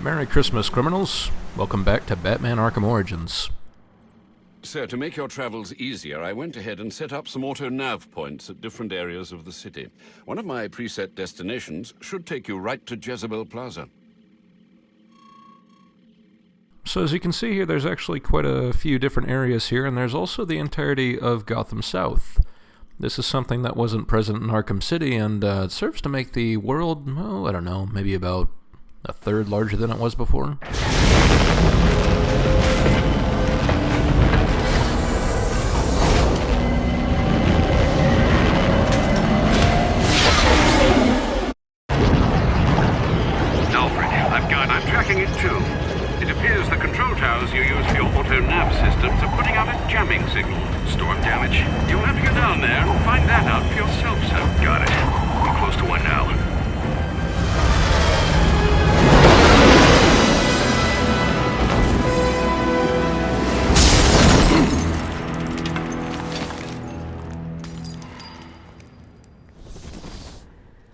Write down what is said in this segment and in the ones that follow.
Merry Christmas, criminals. Welcome back to Batman Arkham Origins. Sir, to make your travels easier, I went ahead and set up some auto-nav points at different areas of the city. One of my preset destinations should take you right to Jezebel Plaza. So as you can see here, there's actually quite a few different areas here, and there's also the entirety of Gotham South. This is something that wasn't present in Arkham City, and it serves to make the world, well, I don't know, maybe about a third larger than it was before. I'm tracking it too. It appears the control towers you use for your auto-nav systems are putting out a jamming signal. Storm damage? You'll have to go down there and find that out for yourself, sir. Got it. I'm close to one now.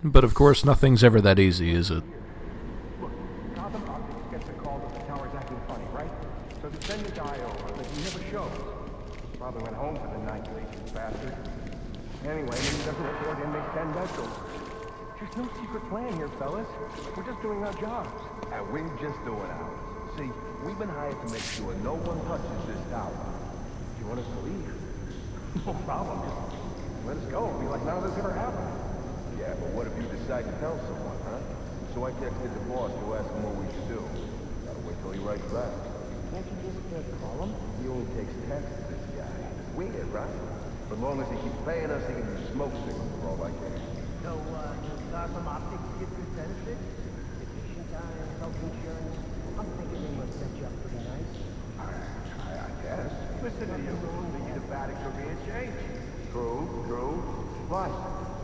But of course, nothing's ever that easy, is it? Send the guy over, but he never shows. Probably went home for the night, lazy bastard. Anyway, maybe he doesn't report inmate 10 bedrooms. There's no secret plan here, fellas. We're just doing our jobs. And we're just doing ours. See, we've been hired to make sure no one touches this tower. You want us to leave? No problem. Just let us go. It'll be like none of this ever happened. Yeah, but what if you decide to tell someone, huh? So I texted the boss to ask him what we should do. Gotta wait till he writes back. Can't you just call him? He only takes texts to this guy. It's weird, right? But as long as he keeps paying us, he can do smoke signals for all I care. So, Arkham Optics get good benefits? Vacation time, health insurance? I'm thinking they must set you up pretty nice. I guess. Listen to you. Thinking the Vatican could be a change. True. But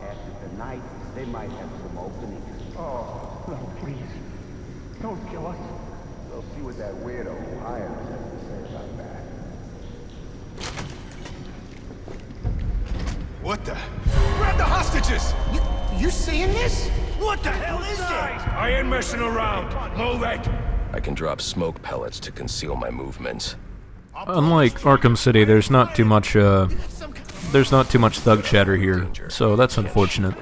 after tonight, they might have some openings. Oh, no, please. Don't kill us. We'll see what that weirdo Irons has to say about that. What the? Grab the hostages! You seeing this? What the hell is this? I ain't messing around. Move it! I can drop smoke pellets to conceal my movements. Unlike Arkham City, there's not too much thug chatter here, so that's unfortunate.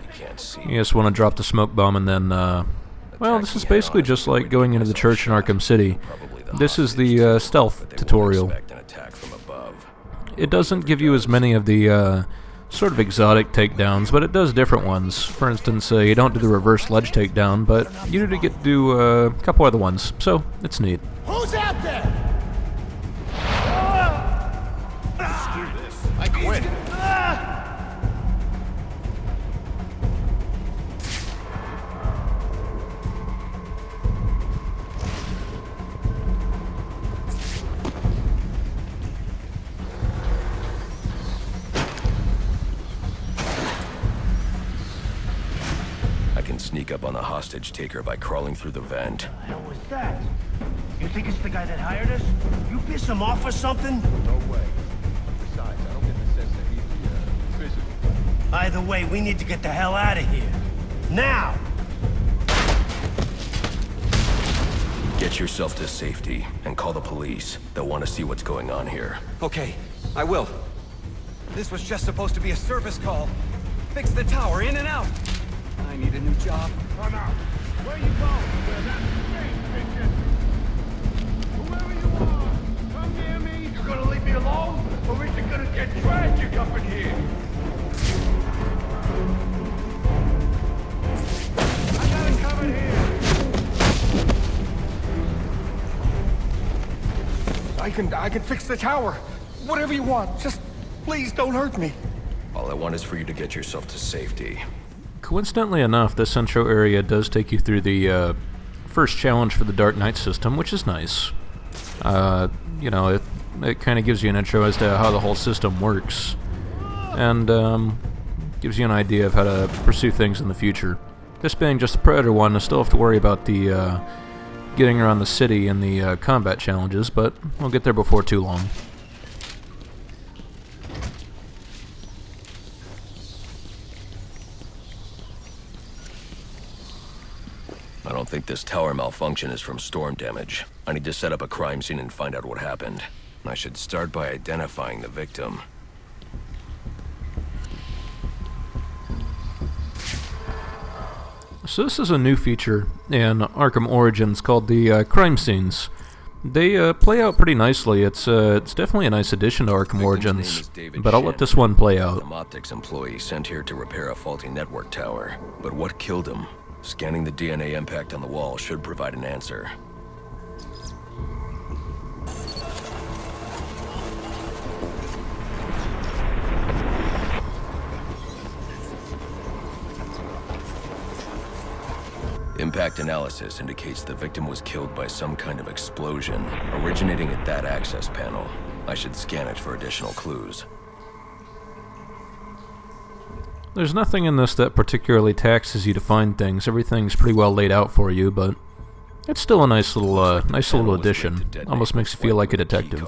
You just want to drop the smoke bomb and then, well, this is basically just like going into the church in Arkham City. This is the stealth tutorial. It doesn't give you as many of the sort of exotic takedowns, but it does different ones. For instance, you don't do the reverse ledge takedown, but you do get to do a couple other ones, so it's neat. Who's out there? I quit. Sneak up on the hostage taker by crawling through the vent. What the hell was that? You think it's the guy that hired us? You piss him off or something? No way. Besides, I don't get the sense that he's physical. Either way, we need to get the hell out of here. Now! Get yourself to safety and call the police. They'll want to see what's going on here. Okay, I will. This was just supposed to be a service call. Fix the tower in and out. I need a new job. Come out. Where you going? Where that bitches? Whoever you are, come near me. You gonna leave me alone? Or is it gonna get tragic up in here? I got it covered here. I can fix the tower. Whatever you want. Just please don't hurt me. All I want is for you to get yourself to safety. Coincidentally enough, this intro area does take you through the first challenge for the Dark Knight system, which is nice. You know, it kind of gives you an intro as to how the whole system works, and gives you an idea of how to pursue things in the future. This being just the Predator one, I still have to worry about the getting around the city and the combat challenges, but we'll get there before too long. I don't don't think this tower malfunction is from storm damage. I need to set up a crime scene and find out what happened. I should start by identifying the victim. So this is a new feature in Arkham Origins called the crime scenes. They play out pretty nicely. It's definitely a nice addition to Arkham Origins, but I'll let this one play out. Some optics employee sent here to repair a faulty network tower. But what killed him? Scanning the DNA impact on the wall should provide an answer. Impact analysis indicates the victim was killed by some kind of explosion, originating at that access panel. I should scan it for additional clues. There's nothing in this that particularly taxes you to find things. Everything's pretty well laid out for you, but it's still a nice little addition. Almost makes you feel like a detective.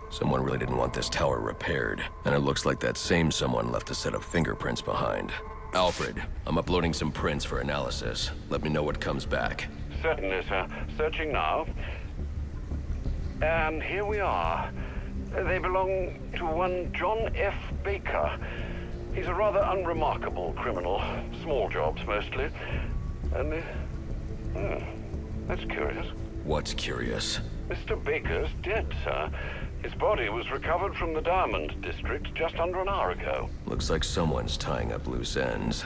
Someone really didn't want this tower repaired, and it looks like that same someone left a set of fingerprints behind. Alfred, I'm uploading some prints for analysis. Let me know what comes back. Certainly, sir. Searching now. And here we are. They belong to one John F. Baker. He's a rather unremarkable criminal. Small jobs, mostly. And, that's curious. What's curious? Mr. Baker's dead, sir. His body was recovered from the Diamond District just under an hour ago. Looks like someone's tying up loose ends.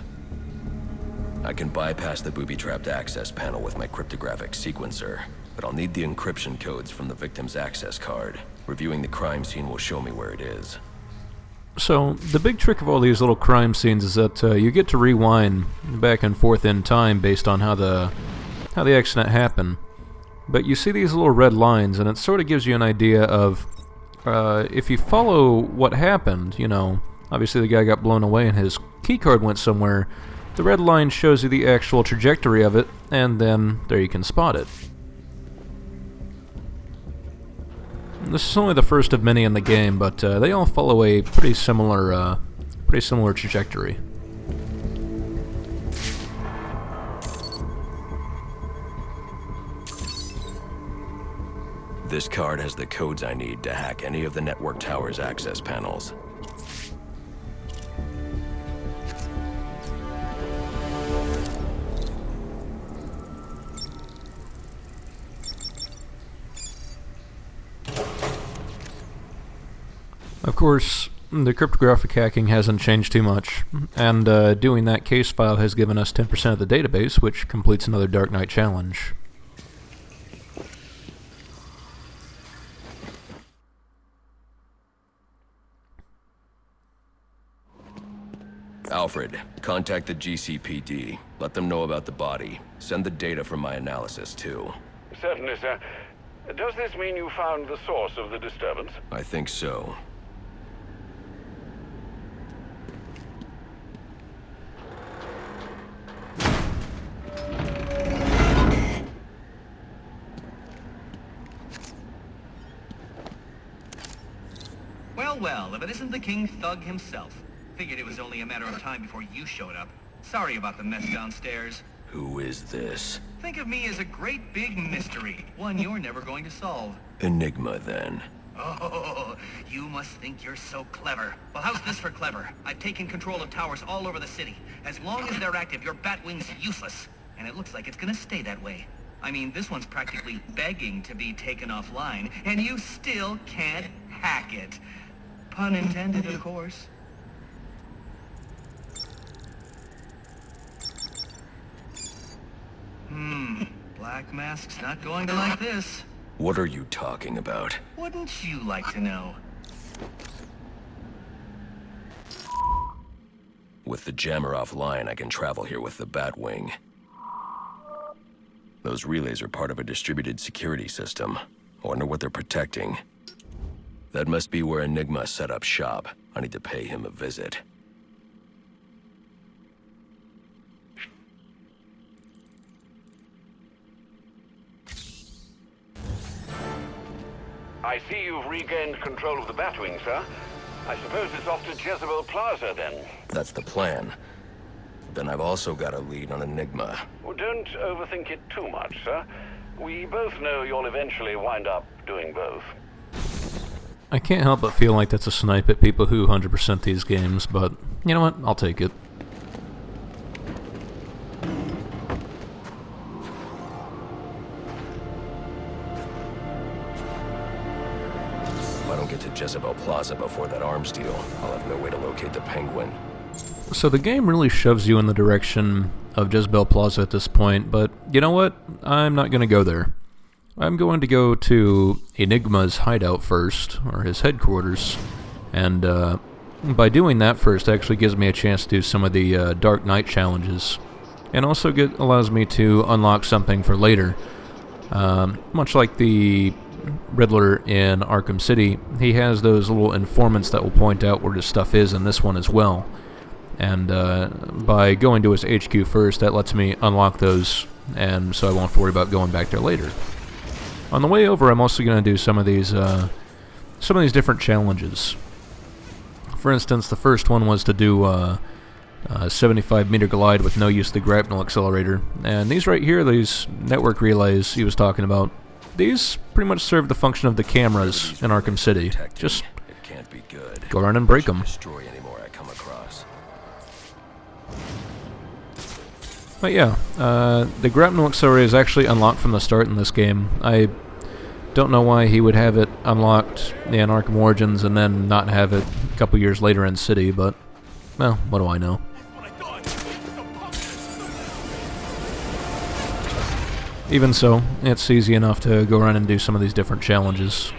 I can bypass the booby-trapped access panel with my cryptographic sequencer, but I'll need the encryption codes from the victim's access card. Reviewing the crime scene will show me where it is. So, the big trick of all these little crime scenes is that you get to rewind back and forth in time based on how the accident happened. But you see these little red lines, and it sort of gives you an idea of if you follow what happened, you know, obviously the guy got blown away and his keycard went somewhere. The red line shows you the actual trajectory of it, and then there you can spot it. This is only the first of many in the game, but they all follow a pretty similar trajectory. This card has the codes I need to hack any of the network tower's access panels. Of course, the cryptographic hacking hasn't changed too much, and doing that case file has given us 10% of the database, which completes another Dark Knight challenge. Alfred, contact the GCPD. Let them know about the body. Send the data from my analysis, too. Certainly, sir. Does this mean you found the source of the disturbance? I think so. Well, if it isn't the King Thug himself. Figured it was only a matter of time before you showed up. Sorry about the mess downstairs. Who is this? Think of me as a great big mystery, one you're never going to solve. Enigma, then. Oh, you must think you're so clever. Well, how's this for clever? I've taken control of towers all over the city. As long as they're active, your Batwing's useless. And it looks like it's gonna stay that way. I mean, this one's practically begging to be taken offline, and you still can't hack it. Pun intended, of course. Black Mask's not going to like this. What are you talking about? Wouldn't you like to know? With the jammer offline, I can travel here with the Batwing. Those relays are part of a distributed security system. I wonder what they're protecting. That must be where Enigma set up shop. I need to pay him a visit. I see you've regained control of the Batwing, sir. I suppose it's off to Jezebel Plaza, then. That's the plan. Then I've also got a lead on Enigma. Well, don't overthink it too much, sir. We both know you'll eventually wind up doing both. I can't help but feel like that's a snipe at people who 100% these games, but you know what? I'll take it. If I don't get to Jezebel Plaza before that arms deal, I'll have no way to locate the Penguin. So the game really shoves you in the direction of Jezebel Plaza at this point, but you know what? I'm not going to go there. I'm going to go to Enigma's hideout first, or his headquarters, and by doing that first actually gives me a chance to do some of the Dark Knight challenges, and also allows me to unlock something for later. Much like the Riddler in Arkham City, he has those little informants that will point out where his stuff is in this one as well. And by going to his HQ first, that lets me unlock those, and so I won't have to worry about going back there later. On the way over, I'm also going to do some of these different challenges. For instance, the first one was to do a 75-meter glide with no use of the grapnel accelerator. And these right here, these network relays he was talking about, these pretty much serve the function of the cameras in Arkham City. Just go around and break them. Destroy any more I come across. But yeah, the grapnel accelerator is actually unlocked from the start in this game. I don't know why he would have it unlocked in Arkham Origins and then not have it a couple years later in City, but, well, what do I know? Even so, it's easy enough to go around and do some of these different challenges.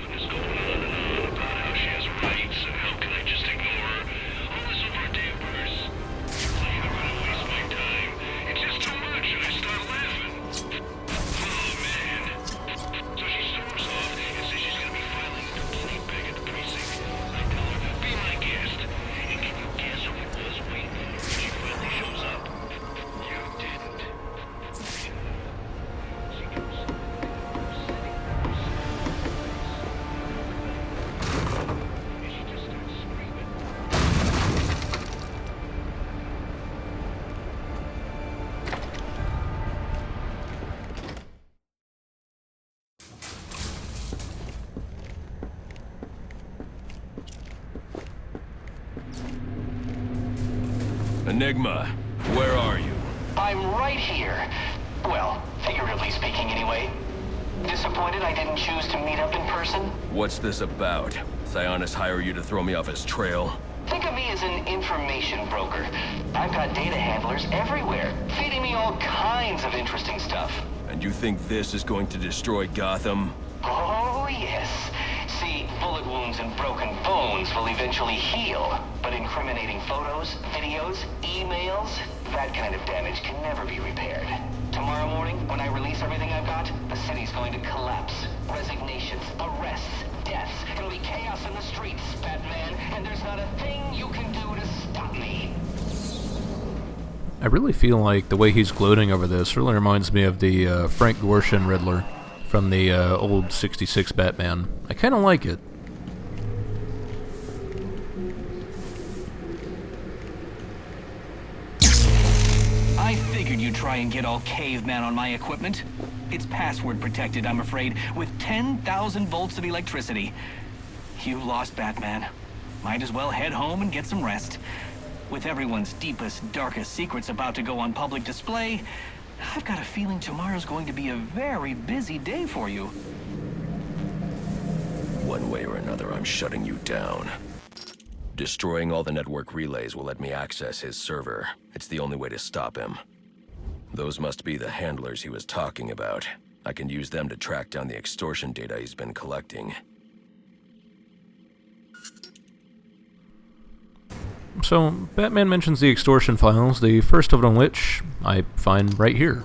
Enigma, where are you? I'm right here. Well, figuratively speaking anyway. Disappointed I didn't choose to meet up in person? What's this about? Sionis hire you to throw me off his trail? Think of me as an information broker. I've got data handlers everywhere, feeding me all kinds of interesting stuff. And you think this is going to destroy Gotham? Oh, yes. See, bullet wounds and broken bones will eventually heal, but incriminating photos, videos, emails, that kind of damage can never be repaired. Tomorrow morning, when I release everything I've got, the city's going to collapse. Resignations, arrests, deaths. It'll be chaos in the streets, Batman, and there's not a thing you can do to stop me. I really feel like the way he's gloating over this really reminds me of the Frank Gorshin Riddler from the old 66 Batman. I kind of like it. I figured you'd try and get all caveman on my equipment. It's password protected, I'm afraid, with 10,000 volts of electricity. You lost, Batman. Might as well head home and get some rest. With everyone's deepest, darkest secrets about to go on public display, I've got a feeling tomorrow's going to be a very busy day for you. One way or another, I'm shutting you down. Destroying all the network relays will let me access his server. It's the only way to stop him. Those must be the handlers he was talking about. I can use them to track down the extortion data he's been collecting. So, Batman mentions the extortion files, the first of them which I find right here.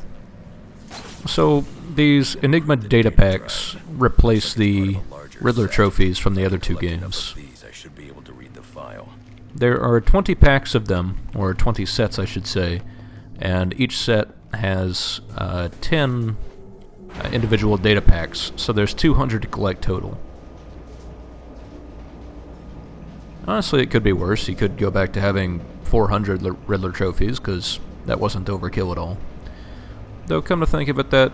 So, these Enigma data packs replace the Riddler trophies from the other two games. There are 20 packs of them, or 20 sets I should say, and each set has 10 individual data packs, so there's 200 to collect total. Honestly, it could be worse. You could go back to having 400 Riddler trophies, because that wasn't overkill at all. Though, come to think of it, that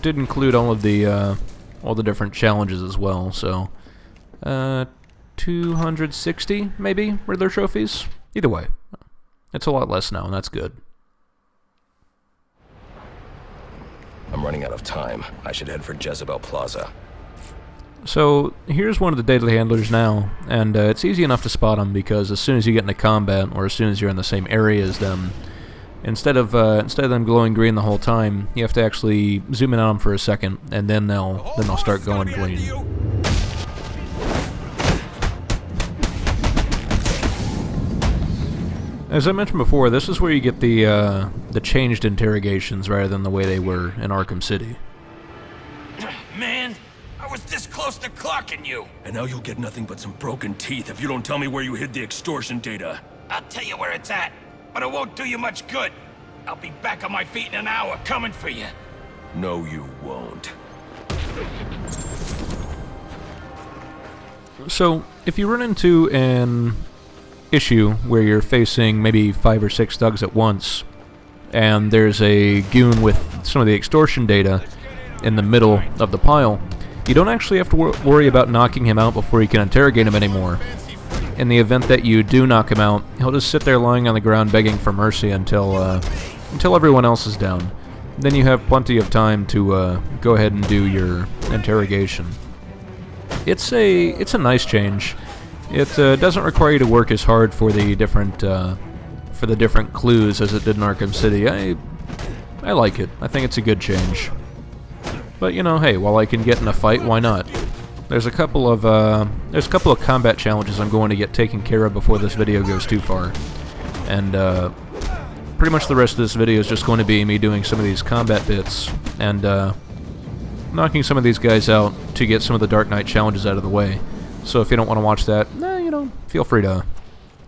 did include all the different challenges as well, so 260, maybe, Riddler trophies? Either way, it's a lot less now, and that's good. I'm running out of time. I should head for Jezebel Plaza. So, here's one of the data handlers now, and it's easy enough to spot them because as soon as you get into combat, or as soon as you're in the same area as them, instead of them glowing green the whole time, you have to actually zoom in on them for a second, and then they'll start going green. As I mentioned before, this is where you get the changed interrogations rather than the way they were in Arkham City. Man, I was this close to clocking you. And now you'll get nothing but some broken teeth if you don't tell me where you hid the extortion data. I'll tell you where it's at, but it won't do you much good. I'll be back on my feet in an hour, coming for you. No, you won't. So, if you run into an issue where you're facing maybe 5 or 6 thugs at once, and there's a goon with some of the extortion data in the middle of the pile, you don't actually have to worry about knocking him out before you can interrogate him anymore. In the event that you do knock him out, he'll just sit there lying on the ground begging for mercy until everyone else is down. Then you have plenty of time to go ahead and do your interrogation. It's a nice change. It doesn't require you to work as hard for the different clues as it did in Arkham City. I like it. I think it's a good change. But you know, hey, while I can get in a fight, why not? There's a couple of combat challenges I'm going to get taken care of before this video goes too far, and pretty much the rest of this video is just going to be me doing some of these combat bits and knocking some of these guys out to get some of the Dark Knight challenges out of the way. So if you don't want to watch that, you know, feel free to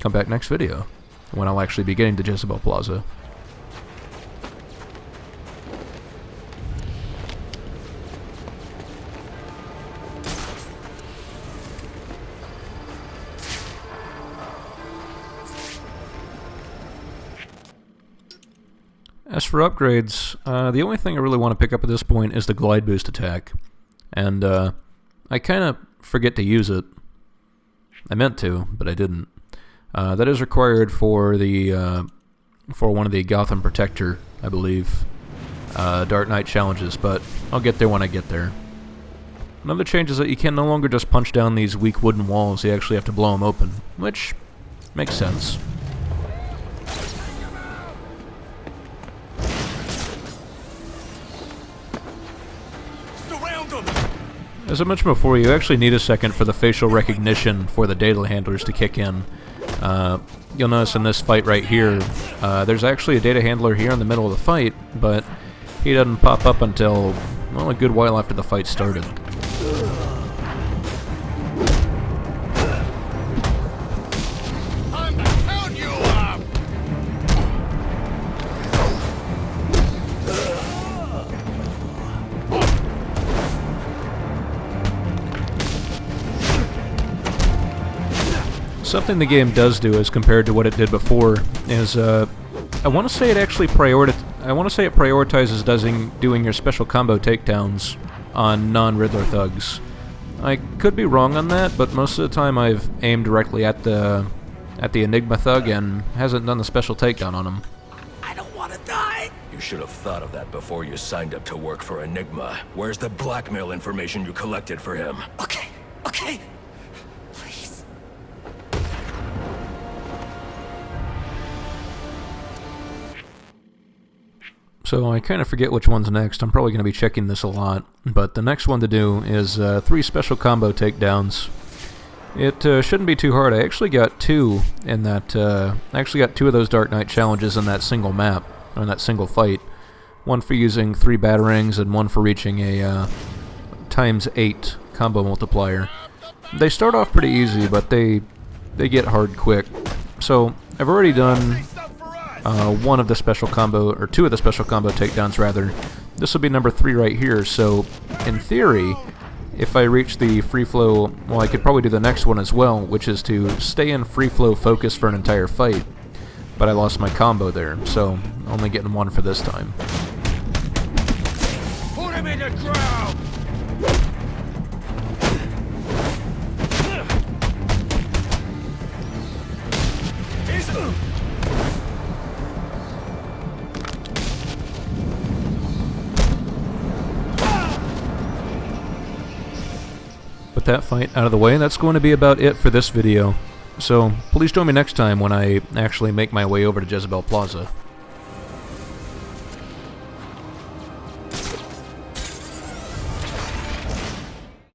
come back next video when I'll actually be getting to Jezebel Plaza. As for upgrades, the only thing I really want to pick up at this point is the glide boost attack, and I kind of forget to use it. I meant to, but I didn't. That is required for one of the Gotham Protector, I believe, Dark Knight challenges, but I'll get there when I get there. Another change is that you can no longer just punch down these weak wooden walls, you actually have to blow them open, which makes sense. As I mentioned before, you actually need a second for the facial recognition for the data handlers to kick in. You'll notice in this fight right here, there's actually a data handler here in the middle of the fight, but he doesn't pop up until, well, a good while after the fight started. Something the game does do as compared to what it did before is, I want to say it actually prioritizes doing your special combo takedowns on non-Riddler thugs. I could be wrong on that, but most of the time I've aimed directly at the Enigma thug and hasn't done the special takedown on him. I don't want to die. You should have thought of that before you signed up to work for Enigma. Where's the blackmail information you collected for him? Okay. So I kind of forget which one's next. I'm probably going to be checking this a lot, but the next one to do is 3 special combo takedowns. It shouldn't be too hard. I actually got 2 in that. I actually got 2 of those Dark Knight challenges in that single map, or in that single fight. One for using 3 batarangs and one for reaching a ×8 combo multiplier. They start off pretty easy, but they get hard quick. So I've already done 1 of the special combo, or 2 of the special combo takedowns rather. This will be number 3 right here, so in theory, if I reach the free flow, well, I could probably do the next one as well, which is to stay in free flow focus for an entire fight. but I lost my combo there, so only getting one for this time. Put him in the ground! With that fight out of the way, that's going to be about it for this video. So please join me next time when I actually make my way over to Jezebel Plaza.